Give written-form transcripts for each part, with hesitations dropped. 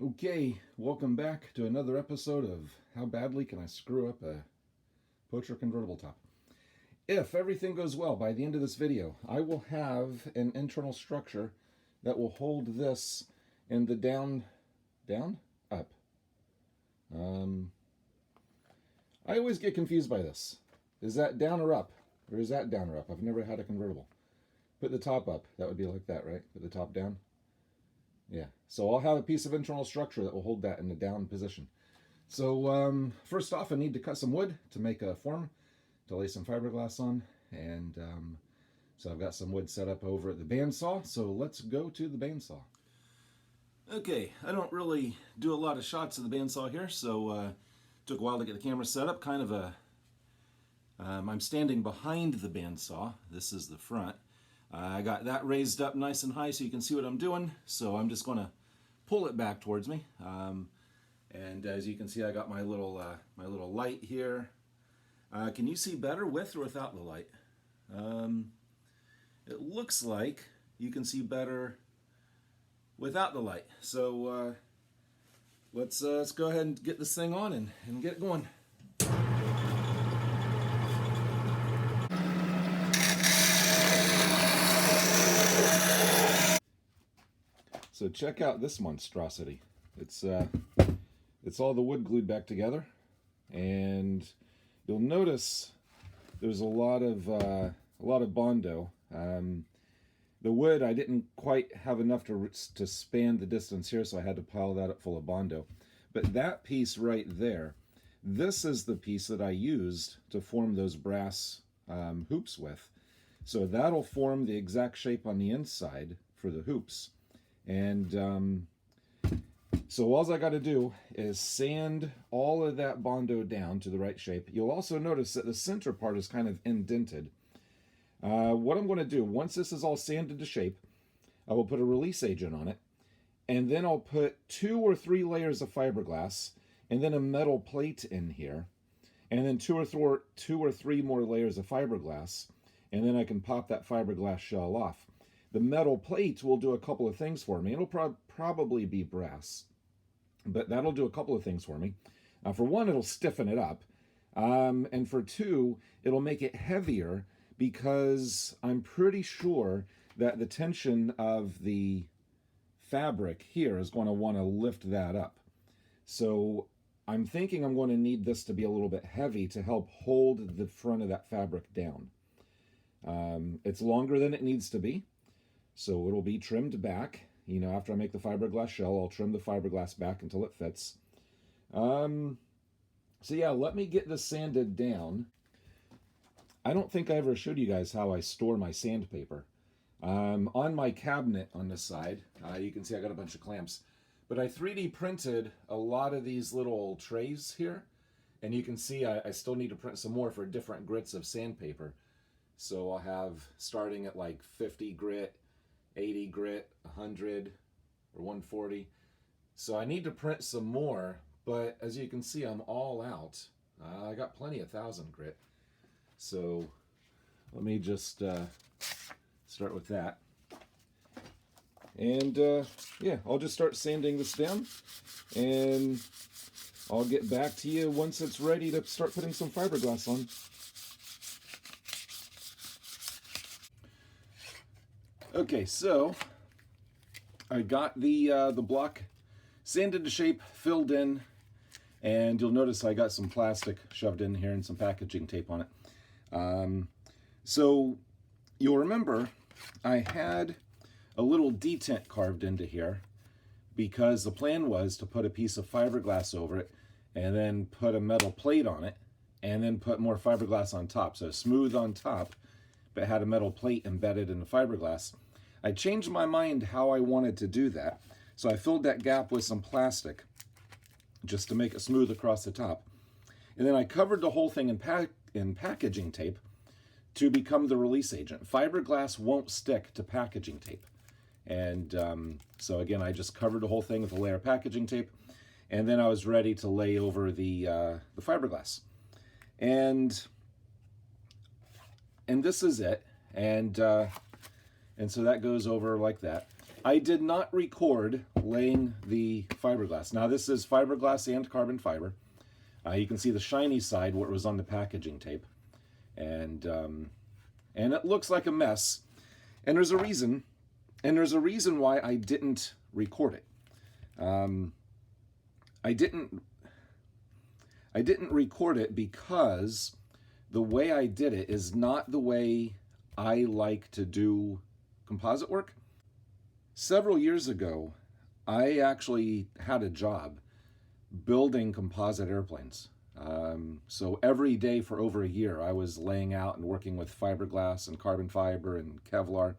Okay, welcome back to another episode of How Badly Can I Screw Up a Pocher Convertible Top. If everything goes well, by the end of this video, I will have an internal structure that will hold this in the down, up. I always get confused by this. Is that down or up? Or is that down or up? I've never had a convertible. Put the top up. That would be like that, right? Put the top down. Yeah, so I'll have a piece of internal structure that will hold that in the down position. So first off, I need to cut some wood to make a form to lay some fiberglass on. And so I've got some wood set up over at the bandsaw. So let's go to the bandsaw. Okay, I don't really do a lot of shots of the bandsaw here, so took a while to get the camera set up. I'm standing behind the bandsaw. This is the front. I got that raised up nice and high so you can see what I'm doing. So I'm just going to pull it back towards me. And as you can see, I got my little light here. Can you see better with or without the light? It looks like you can see better without the light. So let's go ahead and get this thing on and get it going. So check out this monstrosity. It's all the wood glued back together, and you'll notice there's a lot of Bondo. The wood, I didn't quite have enough to span the distance here, so I had to pile that up full of Bondo. But that piece right there, this is the piece that I used to form those brass hoops with. So that'll form the exact shape on the inside for the hoops. And so all I got to do is sand all of that Bondo down to the right shape. You'll also notice that the center part is kind of indented. What I'm going to do, once this is all sanded to shape, I will put a release agent on it, and then I'll put 2 or 3 layers of fiberglass, and then a metal plate in here, and then 2 or 3 more layers of fiberglass, and then I can pop that fiberglass shell off. The metal plate will do a couple of things for me. It'll probably be brass, but that'll do a couple of things for me. For one, it'll stiffen it up. And for two, it'll make it heavier because I'm pretty sure that the tension of the fabric here is going to want to lift that up. So I'm thinking I'm going to need this to be a little bit heavy to help hold the front of that fabric down. It's longer than it needs to be. So it'll be trimmed back. You know, after I make the fiberglass shell, I'll trim the fiberglass back until it fits. So yeah, let me get this sanded down. I don't think I ever showed you guys how I store my sandpaper. On my cabinet on this side, you can see I got a bunch of clamps. But I 3D printed a lot of these little trays here. And you can see I still need to print some more for different grits of sandpaper. So I'll have, starting at like 50 grit, 80 grit, 100, or 140. So I need to print some more, but as you can see, I'm all out. I got plenty of 1000 grit. So let me just start with that. And yeah, I'll just start sanding this down, and I'll get back to you once it's ready to start putting some fiberglass on. Okay, so I got the block sanded to shape, filled in, and you'll notice I got some plastic shoved in here and some packaging tape on it. So you'll remember I had a little detent carved into here because the plan was to put a piece of fiberglass over it and then put a metal plate on it and then put more fiberglass on top. So smooth on top, but had a metal plate embedded in the fiberglass. I changed my mind how I wanted to do that, so I filled that gap with some plastic just to make it smooth across the top. And then I covered the whole thing in packaging tape to become the release agent. Fiberglass won't stick to packaging tape. And so again, I just covered the whole thing with a layer of packaging tape, and then I was ready to lay over the fiberglass. And this is it. And so that goes over like that. I did not record laying the fiberglass. Now this is fiberglass and carbon fiber. You can see the shiny side where it was on the packaging tape. And it looks like a mess. And there's a reason. And there's a reason why I didn't record it. I didn't record it because the way I did it is not the way I like to do composite work. Several years ago, I actually had a job building composite airplanes. So every day for over a year, I was laying out and working with fiberglass and carbon fiber and Kevlar.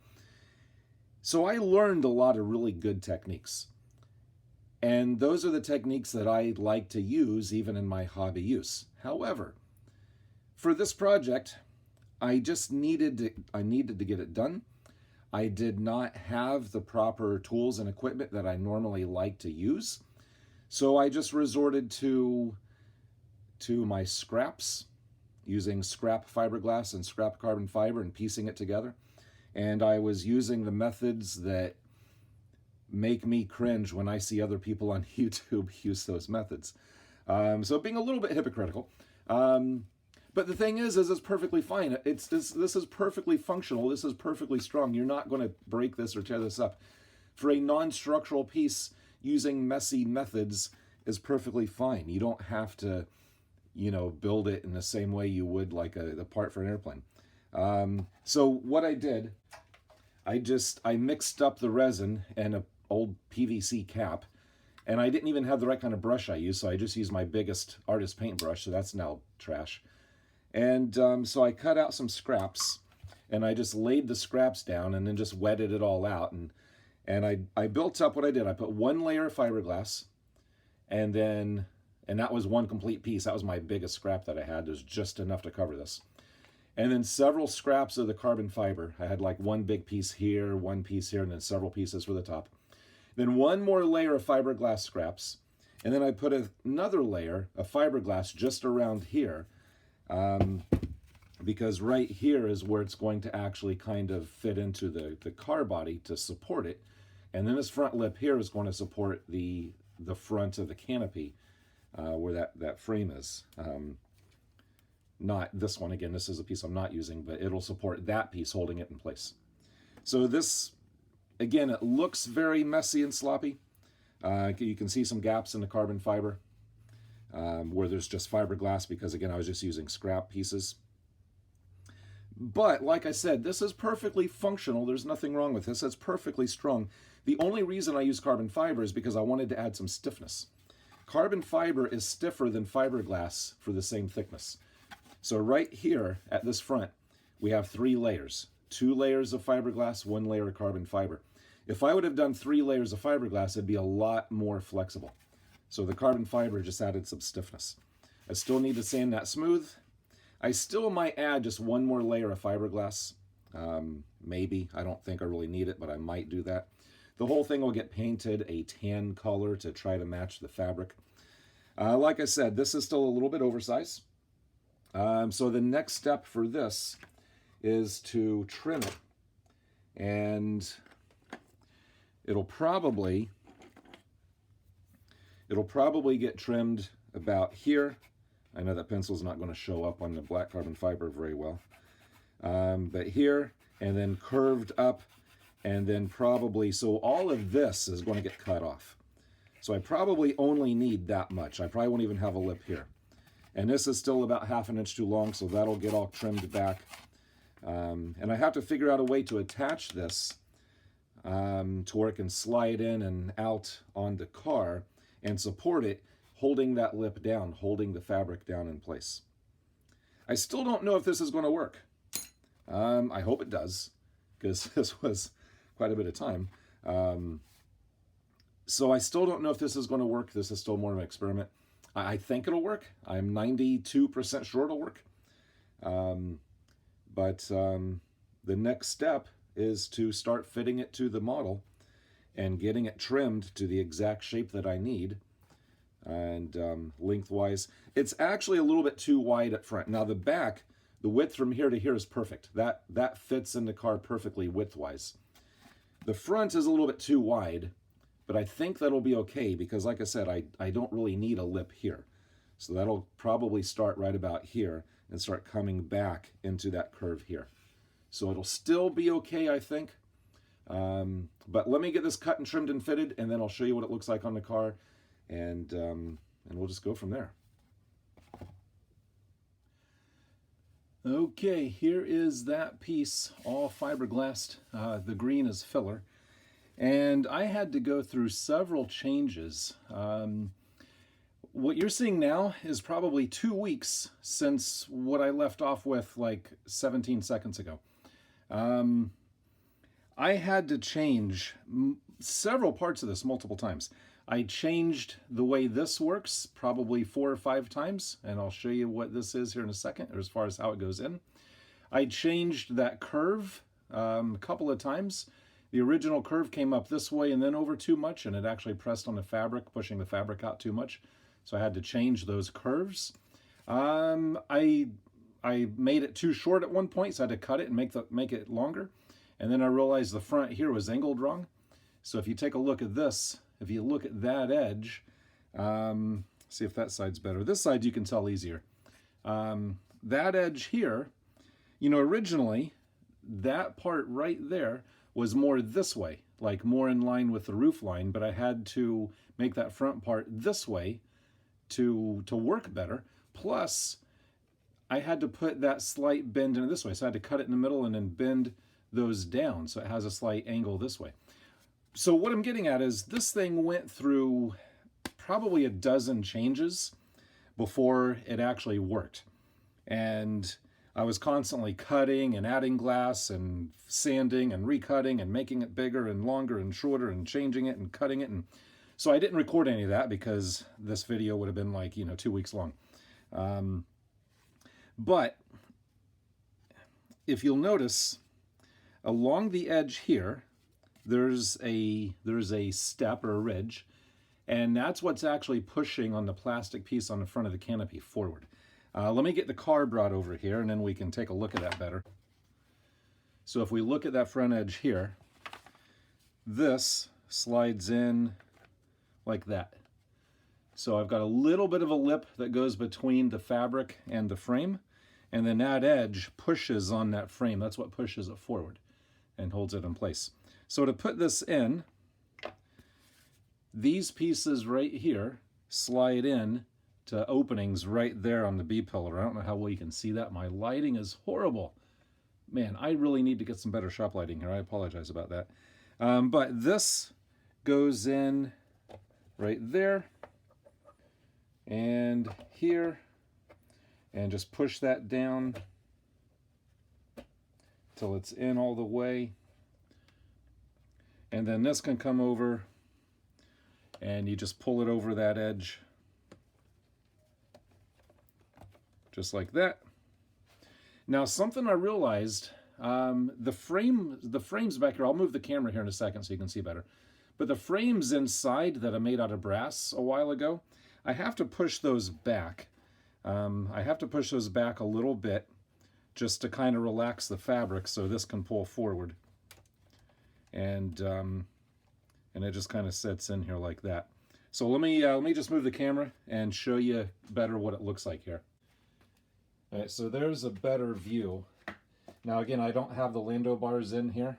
So I learned a lot of really good techniques. And those are the techniques that I like to use even in my hobby use. However, for this project, I needed to get it done. I did not have the proper tools and equipment that I normally like to use. So I just resorted to my scraps, using scrap fiberglass and scrap carbon fiber and piecing it together. And I was using the methods that make me cringe when I see other people on YouTube use those methods. So being a little bit hypocritical. But the thing is it's perfectly fine. This is perfectly functional. This is perfectly strong. You're not going to break this or tear this up. For a non-structural piece, using messy methods is perfectly fine. You don't have to, build it in the same way you would like the part for an airplane. So what I did, I mixed up the resin and an old PVC cap, and I didn't even have the right kind of brush I used, so I just used my biggest artist paintbrush, so that's now trash. And so I cut out some scraps, and I just laid the scraps down and then just wetted it all out. And I built up what I did. I put one layer of fiberglass, and that was one complete piece. That was my biggest scrap that I had. There's just enough to cover this. And then several scraps of the carbon fiber. I had like one big piece here, one piece here, and then several pieces for the top. Then one more layer of fiberglass scraps. And then I put another layer of fiberglass just around here, because right here is where it's going to actually kind of fit into the car body to support it. And then this front lip here is going to support the front of the canopy, where that frame is. Not this one, again, this is a piece I'm not using, but it'll support that piece holding it in place. So this, again, it looks very messy and sloppy. You can see some gaps in the carbon fiber where there's just fiberglass because, again, I was just using scrap pieces. But like I said, this is perfectly functional. There's nothing wrong with this. It's perfectly strong. The only reason I use carbon fiber is because I wanted to add some stiffness. Carbon fiber is stiffer than fiberglass for the same thickness. So right here at this front, we have 3 layers. 2 layers of fiberglass, 1 layer of carbon fiber. If I would have done 3 layers of fiberglass, it'd be a lot more flexible. So the carbon fiber just added some stiffness. I still need to sand that smooth. I still might add just 1 more layer of fiberglass. Maybe. I don't think I really need it, but I might do that. The whole thing will get painted a tan color to try to match the fabric. Like I said, this is still a little bit oversized. So the next step for this is to trim it. And it'll probably get trimmed about here. I know that pencil's not going to show up on the black carbon fiber very well. But here, and then curved up, and then probably, so all of this is going to get cut off. So I probably only need that much. I probably won't even have a lip here. And this is still about 1/2 inch too long, so that'll get all trimmed back. And I have to figure out a way to attach this to where it can slide in and out on the car and support it, holding that lip down, holding the fabric down in place. I still don't know if this is going to work. I hope it does, because this was quite a bit of time. So I still don't know if this is going to work. This is still more of an experiment. I think it'll work. I'm 92% sure it'll work. But the next step is to start fitting it to the model and getting it trimmed to the exact shape that I need. And lengthwise, it's actually a little bit too wide up front. Now the back, the width from here to here is perfect. That fits in the car perfectly widthwise. The front is a little bit too wide, but I think that'll be okay because, like I said, I don't really need a lip here. So that'll probably start right about here and start coming back into that curve here. So it'll still be okay, I think. But let me get this cut and trimmed and fitted, and then I'll show you what it looks like on the car, and we'll just go from there. Okay, here is that piece, all fiberglassed. The green is filler. And I had to go through several changes. What you're seeing now is probably 2 weeks since what I left off with like 17 seconds ago. I had to change several parts of this multiple times. I changed the way this works probably 4 or 5 times, and I'll show you what this is here in a second, or as far as how it goes in. I changed that curve a couple of times. The original curve came up this way and then over too much, and it actually pressed on the fabric, pushing the fabric out too much. So I had to change those curves. I made it too short at one point, so I had to cut it and make it longer. And then I realized the front here was angled wrong. So if you take a look at this, if you look at that edge, see if that side's better. This side you can tell easier. That edge here, you know, originally that part right there was more this way, like more in line with the roof line, but I had to make that front part this way to work better. Plus, I had to put that slight bend into this way. So I had to cut it in the middle and then bend those down so it has a slight angle this way. So what I'm getting at is this thing went through probably a dozen changes before it actually worked. And I was constantly cutting and adding glass and sanding and recutting and making it bigger and longer and shorter and changing it and cutting it. And so I didn't record any of that because this video would have been like, 2 weeks long. But if you'll notice, along the edge here, there's a step or a ridge, and that's what's actually pushing on the plastic piece on the front of the canopy forward. Let me get the car brought over here, and then we can take a look at that better. So if we look at that front edge here, this slides in like that. So I've got a little bit of a lip that goes between the fabric and the frame, and then that edge pushes on that frame. That's what pushes it forward and holds it in place. So to put this in, these pieces right here slide in to openings right there on the B-pillar. I don't know how well you can see that. My lighting is horrible. Man, I really need to get some better shop lighting here. I apologize about that. But this goes in right there and here, and just push that down till it's in all the way. And then this can come over and you just pull it over that edge just like that. Now something I realized, the frames back here, I'll move the camera here in a second so you can see better, but the frames inside that I made out of brass a while ago, I have to push those back. I have to push those back a little bit just to kind of relax the fabric so this can pull forward. And it just kind of sits in here like that. So let me just move the camera and show you better what it looks like here. All right, so there's a better view. Now again, I don't have the Lando bars in here.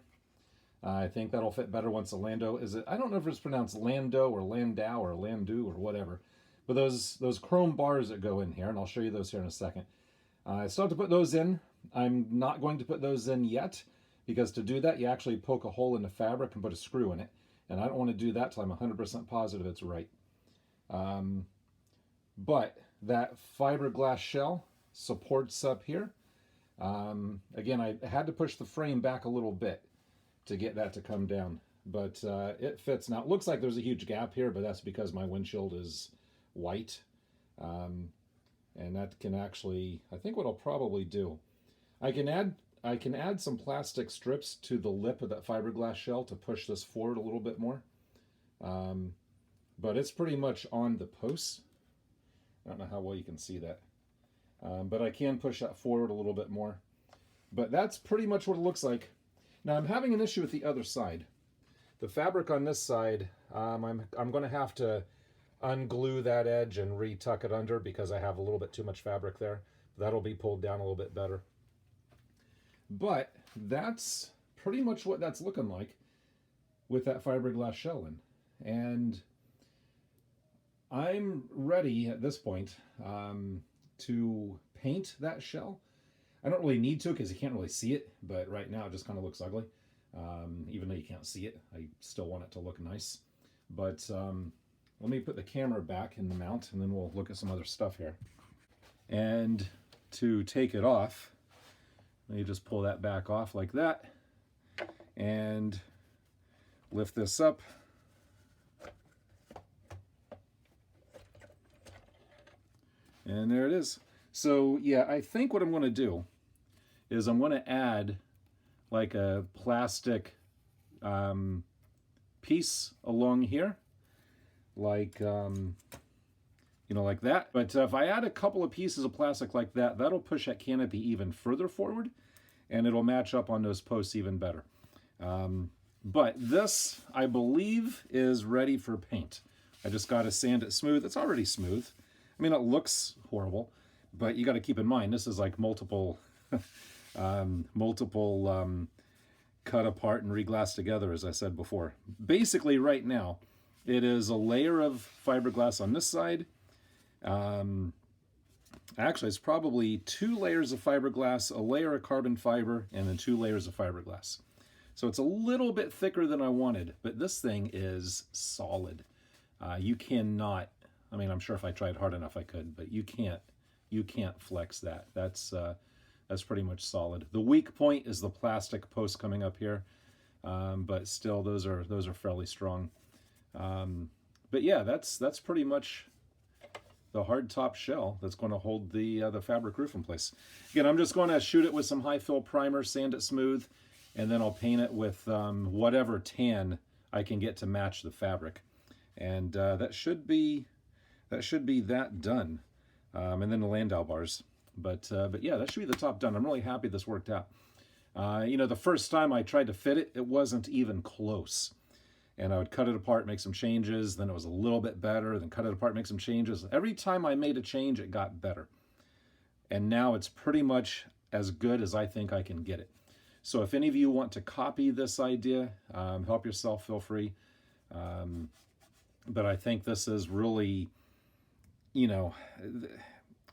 I think that'll fit better once the Lando I don't know if it's pronounced Lando or Landau or Landu or whatever. But those chrome bars that go in here, and I'll show you those here in a second. I still have to put those in. I'm not going to put those in yet, because to do that, you actually poke a hole in the fabric and put a screw in it. And I don't want to do that till I'm 100% positive it's right. But that fiberglass shell supports up here. Again, I had to push the frame back a little bit to get that to come down. But it fits. Now, it looks like there's a huge gap here, but that's because my windshield is white. And that can actually, I think what I'll probably do, I can add some plastic strips to the lip of that fiberglass shell to push this forward a little bit more. But it's pretty much on the posts. I don't know how well you can see that. But I can push that forward a little bit more. But that's pretty much what it looks like. Now I'm having an issue with the other side. The fabric on this side, I'm going to have to unglue that edge and retuck it under because I have a little bit too much fabric there. That'll be pulled down a little bit better. But that's pretty much what that's looking like with that fiberglass shell in. And I'm ready at this point to paint that shell. I don't really need to because you can't really see it, but right now it just kind of looks ugly. Even though you can't see it, I still want it to look nice. But let me put the camera back in the mount and then we'll look at some other stuff here. And to take it off, let me just pull that back off like that and lift this up. And there it is. So yeah, I think what I'm going to do is I'm going to add like a plastic piece along here, like you know, like that. But if I add a couple of pieces of plastic like that, that'll push that canopy even further forward, and it'll match up on those posts even better. But this, I believe, is ready for paint. I just got to sand it smooth. It's already smooth. I mean, it looks horrible, but you got to keep in mind this is like multiple cut apart and reglassed together, as I said before. Basically, right now, it is a layer of fiberglass on this side. Actually, it's probably 2 layers of fiberglass, a layer of carbon fiber, and then 2 layers of fiberglass. So it's a little bit thicker than I wanted, but this thing is solid. You cannot, I mean, I'm sure if I tried hard enough I could, but you can't flex that. That's pretty much solid. The weak point is the plastic post coming up here, but still those are fairly strong. But yeah, that's pretty much the hard top shell that's going to hold the fabric roof in place. Again, I'm just going to shoot it with some high fill primer, sand it smooth, and then I'll paint it with whatever tan I can get to match the fabric. And that should be that done. And then the landau bars. But yeah, that should be the top done. I'm really happy this worked out. You know, the first time I tried to fit it, it wasn't even close. And I would cut it apart, make some changes, then it was a little bit better, then cut it apart, make some changes. Every time I made a change, it got better. And now it's pretty much as good as I think I can get it. So if any of you want to copy this idea, help yourself, feel free. But I think this is really, you know,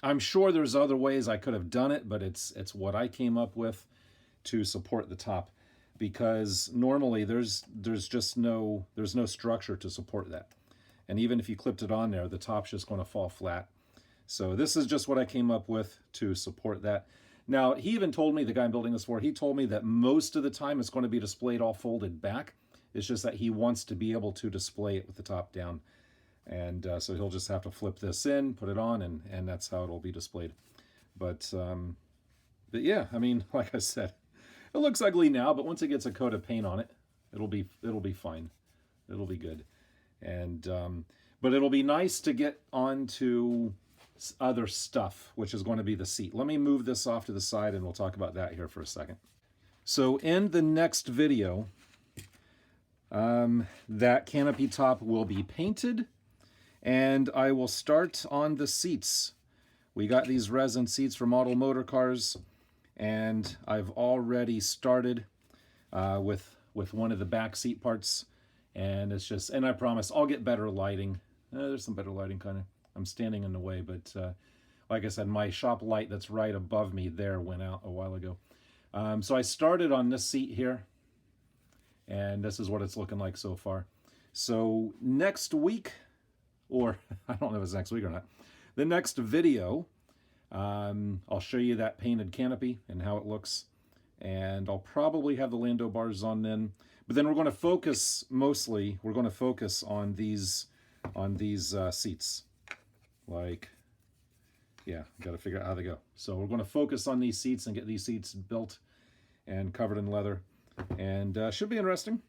I'm sure there's other ways I could have done it, but it's what I came up with to support the top, because normally there's no structure to support that. And even if you clipped it on there, the top's just going to fall flat. So this is just what I came up with to support that. Now, he even told me, the guy I'm building this for, he told me that most of the time it's going to be displayed all folded back. It's just that he wants to be able to display it with the top down. And so he'll just have to flip this in, put it on, and that's how it'll be displayed. But yeah, I mean, like I said, it looks ugly now, but once it gets a coat of paint on it, it'll be fine. It'll be good. And but it'll be nice to get onto other stuff, which is going to be the seat. Let me move this off to the side and we'll talk about that here for a second. So in the next video, that canopy top will be painted, and I will start on the seats. We got these resin seats from Model Motor Cars, and I've already started with one of the back seat parts, and it's just, and I promise I'll get better lighting. There's some better lighting, kind of. I'm standing in the way, but like I said, my shop light that's right above me there went out a while ago. So I started on this seat here, and this is what it's looking like so far. So next week, or I don't know if it's next week or not, the next video, I'll show you that painted canopy and how it looks, and I'll probably have the landau bars on then. But then we're going to focus mostly, we're going to focus on these seats. Like, yeah, got to figure out how they go. So we're going to focus on these seats and get these seats built and covered in leather, and should be interesting.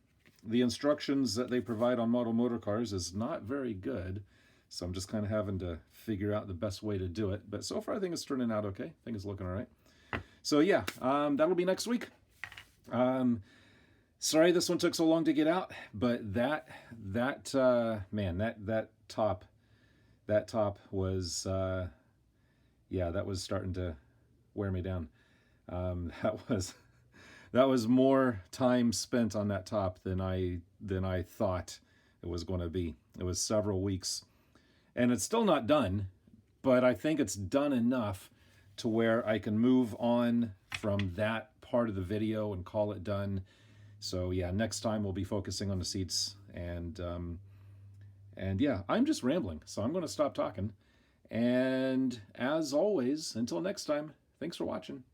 The instructions that they provide on Model Motor Cars is not very good, so I'm just kind of having to figure out the best way to do it. But so far I think it's turning out okay. I think it's looking all right. So yeah, that'll be next week. Sorry this one took so long to get out, but man, that top was yeah, that was starting to wear me down. That was more time spent on that top than I thought it was going to be. It was several weeks, and it's still not done, but I think it's done enough to where I can move on from that part of the video and call it done. So yeah, next time we'll be focusing on the seats, and yeah, I'm just rambling, so I'm going to stop talking. And as always, until next time, thanks for watching.